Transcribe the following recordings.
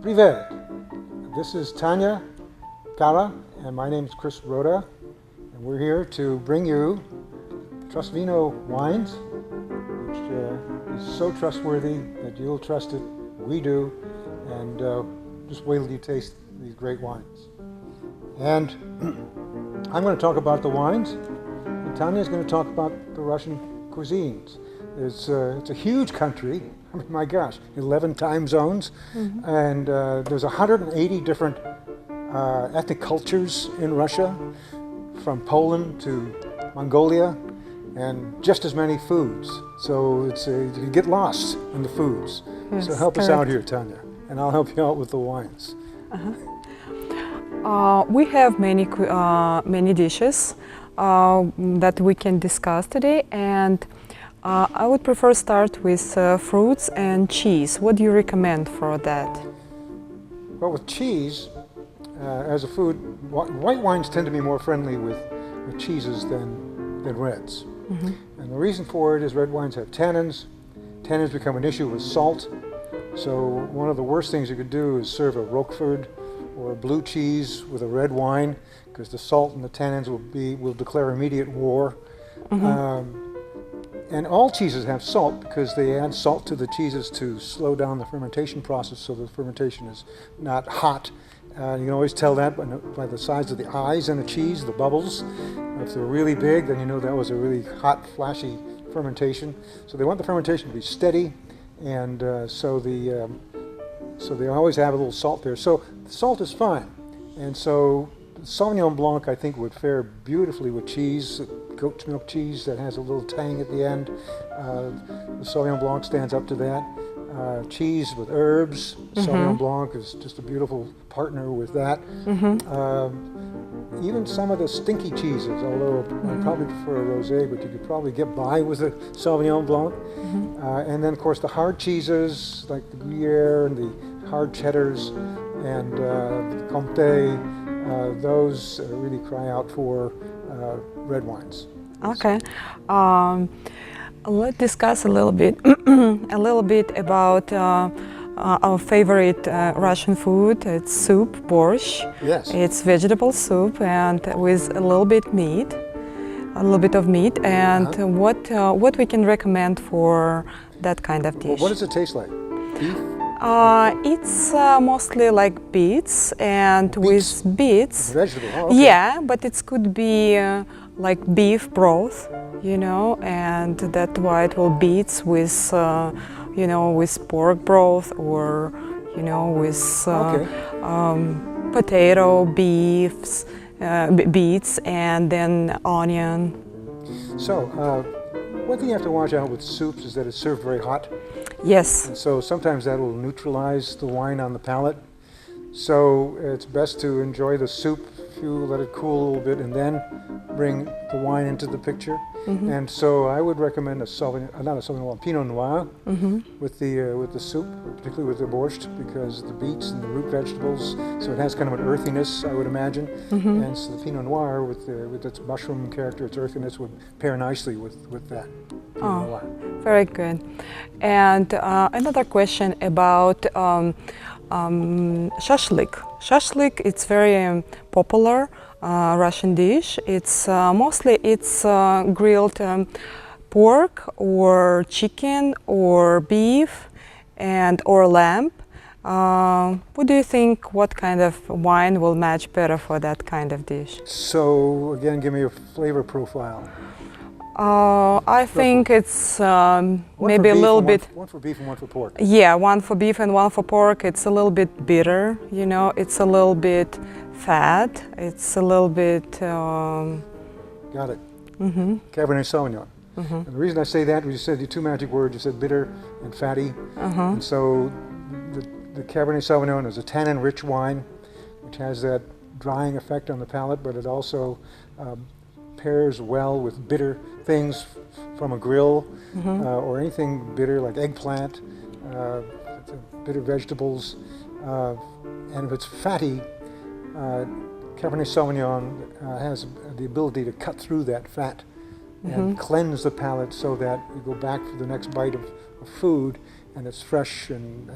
Privet. This is Tanya Kara, and my name is Chris Rota, and we're here to bring you Trustwino wines, which is so trustworthy that you'll trust it. We do, and just wait till you taste these great wines. And I'm going to talk about the wines, and Tanya's going to talk about the Russian cuisines. It's a huge country. I mean, my gosh, 11 time zones, and there's 180 different ethnic cultures in Russia, from Poland to Mongolia, and just as many foods. So you can get lost in the foods. Yes, so help us out here, Tanya, and I'll help you out with the wines. We have many dishes that we can discuss today, and I would prefer start with fruits and cheese. What do you recommend for that? Well, with cheese, as a food, white wines tend to be more friendly with cheeses than reds. And the reason for it is red wines have tannins. Tannins become an issue with salt. So one of the worst things you could do is serve a Roquefort or a blue cheese with a red wine, because the salt and the tannins will declare immediate war. And all cheeses have salt because they add salt to the cheeses to slow down the fermentation process, so the fermentation is not hot. You can always tell that by the size of the eyes in a cheese, the bubbles. If they're really big, then you know that was a really hot, flashy fermentation. So they want the fermentation to be steady, and so they always have a little salt there. So the salt is fine, and so Sauvignon Blanc, I think, would fare beautifully with cheese, goat's milk cheese that has a little tang at the end. The Sauvignon Blanc stands up to that. Cheese with herbs, Sauvignon Blanc is just a beautiful partner with that. Even some of the stinky cheeses, although I probably prefer a rosé, but you could probably get by with a Sauvignon Blanc. And then, of course, the hard cheeses like the Gruyere and the hard cheddars and the Comté, those really cry out for red wines. Okay. Let's discuss a little bit about our favorite Russian food. It's soup, borshch. Yes. It's vegetable soup and with a little bit of meat. And what we can recommend for that kind of dish? Well, what does it taste like? Beef? It's mostly like beets, and with beets. Vegetable. Oh, okay. Yeah, but it could be like beef broth, you know, and that's why it will beets with, you know, with pork broth, or, you know, with potato, beets, and then onion. So, one thing you have to watch out with soups is that it's served very hot. Yes. And so sometimes that will neutralize the wine on the palate. So it's best to enjoy the soup if you let it cool a little bit and then bring the wine into the picture. And so I would recommend a Pinot Noir with the soup, particularly with the borshch, because the beets and the root vegetables, so it has kind of an earthiness, I would imagine. And so the Pinot Noir with its mushroom character, its earthiness, would pair nicely with that. Pinot Noir. Very good. And another question about shashlyk. Shashlyk, it's very popular Russian dish. It's mostly grilled pork or chicken or beef or lamb. What do you think? What kind of wine will match better for that kind of dish? So again, give me a flavor profile. I think it's maybe a little bit. One for beef and one for pork. Yeah, one for beef and one for pork. It's a little bit bitter, you know. It's a little bit fat. It's a little bit. Got it. Cabernet Sauvignon. And the reason I say that was you said the two magic words. You said bitter and fatty. And so the Cabernet Sauvignon is a tannin-rich wine, which has that drying effect on the palate, but it also pairs well with bitter things from a grill or anything bitter like eggplant, bitter vegetables. And if it's fatty, Cabernet Sauvignon has the ability to cut through that fat and cleanse the palate so that you go back for the next bite of food and it's fresh and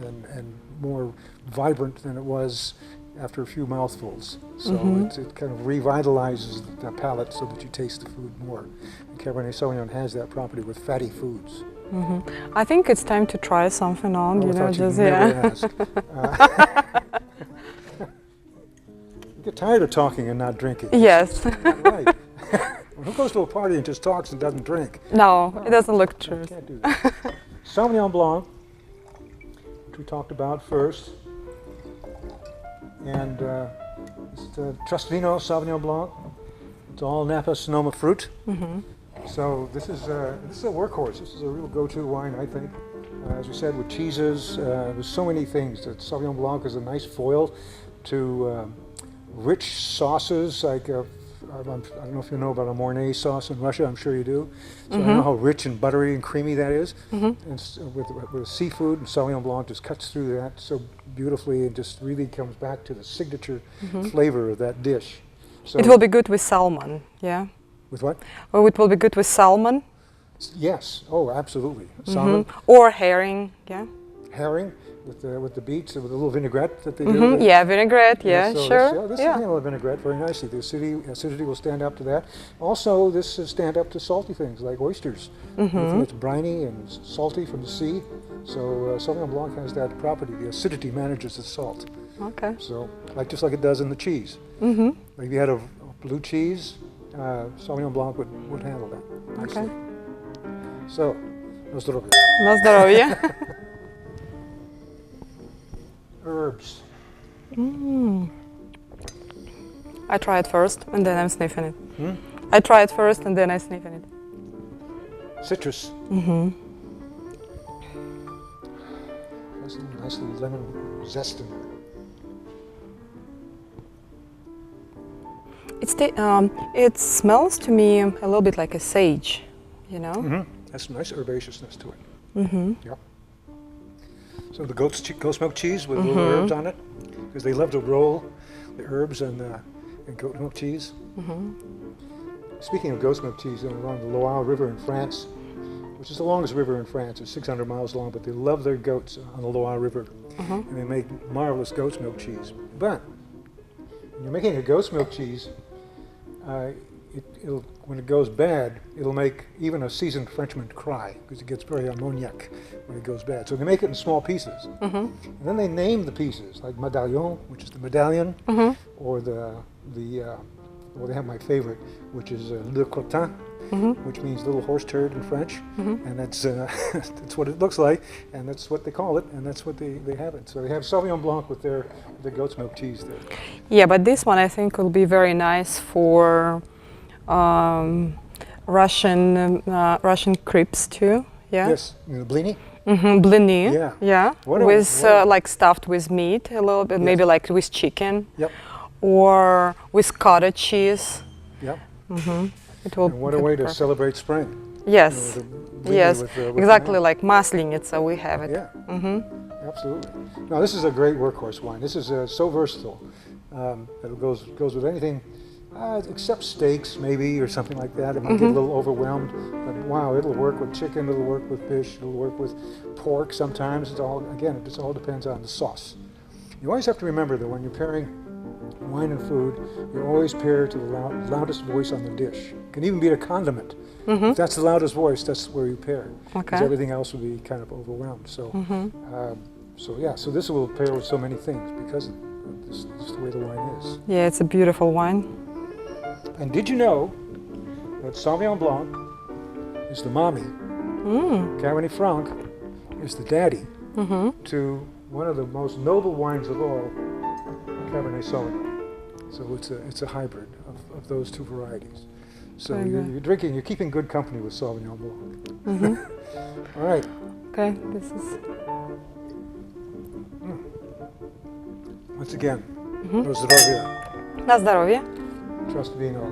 more vibrant than it was after a few mouthfuls. So it kind of revitalizes the palate so that you taste the food more. And Cabernet Sauvignon has that property with fatty foods. I think it's time to try something on, Oh, you I know, thought you'd just never ask. You get tired of talking and not drinking. Yes. Right. Who goes to a party and just talks and doesn't drink? No, it doesn't look true. You can't do that. Sauvignon Blanc, which we talked about first, and it's the Trustwino Sauvignon Blanc. It's all Napa Sonoma fruit. So this is a workhorse. This is a real go-to wine, I think. As we said, with cheeses, there's so many things. That Sauvignon Blanc is a nice foil to rich sauces. Like I don't know if you know about a Mornay sauce in Russia. I'm sure you do. So I know how rich and buttery and creamy that is. And with seafood, and Sauvignon Blanc just cuts through that so beautifully and just really comes back to the signature flavor of that dish. So It will be good with salmon, yeah? with what? Oh, it will be good with salmon. Yes. Oh, absolutely. Salmon, Or herring, yeah? herring with the beets and with a little vinaigrette that they do. Yeah, vinaigrette, yeah, so sure. This will handle the vinaigrette very nicely. The acidity will stand up to that. Also, this will stand up to salty things like oysters. Anything that's briny and salty from the sea. So Sauvignon Blanc has that property. The acidity manages the salt. Okay. So, just like it does in the cheese. Like if you had a blue cheese, Sauvignon Blanc would handle that nicely. Okay. So, na zdrowie. Na zdrowie. Herbs. I try it first and then I'm sniffing it. I try it first and then I sniffing it. Citrus. Nice little lemon zest in there. It smells to me a little bit like a sage, you know? Has some nice herbaceousness to it. Yep. So the goat's milk cheese with little herbs on it, because they love to roll the herbs and goat milk cheese. Speaking of goat's milk cheese, along the Loire River in France, which is the longest river in France, it's 600 miles long, but they love their goats on the Loire River, and they make marvelous goat's milk cheese. But when you're making a goat's milk cheese, when it goes bad, it'll make even a seasoned Frenchman cry because it gets very ammoniac when it goes bad. So they make it in small pieces, and then they name the pieces like medallion, which is the medallion, or they have my favorite, which is le crottin, which means little horse turd in French, and that's that's what it looks like, and that's what they call it, and that's what they have it. So they have Sauvignon Blanc with the goat's milk cheese there. Yeah, but this one I think will be very nice for Russian crepes too. Yeah. Yes, the blini. Blini. Yeah. Yeah. With like stuffed with meat a little bit, maybe like with chicken. Yep. Or with cottage cheese. Yep. It will. And what a way to celebrate spring. Yes. You know, the blini Yes. with Exactly ham. like maslenitsa we have it. Yeah. Absolutely. Now this is a great workhorse wine. This is so versatile that it goes with anything except steaks maybe or something like that. It might get a little overwhelmed, but wow, it'll work with chicken. It'll work with fish. It'll work with pork. Sometimes it just all depends on the sauce. You always have to remember that when you're pairing wine and food, you always pair to the loudest voice on the dish. It can even be a condiment. If that's the loudest voice, that's where you pair. Because everything else will be kind of overwhelmed. So, so this will pair with so many things because this is the way the wine is. Yeah, it's a beautiful wine. And did you know that Sauvignon Blanc is the mommy, Cabernet Franc is the daddy to one of the most noble wines of all, Cabernet Sauvignon. So it's a hybrid of those two varieties. So you're keeping good company with Sauvignon Blanc. All right. Okay, this is. Once again, na zdrowie. Na zdrowie. Trustwino.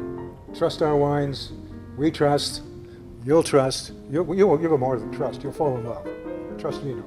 Trust our wines. We trust. You'll trust. You'll go more than trust. You'll fall in love. Trustwino.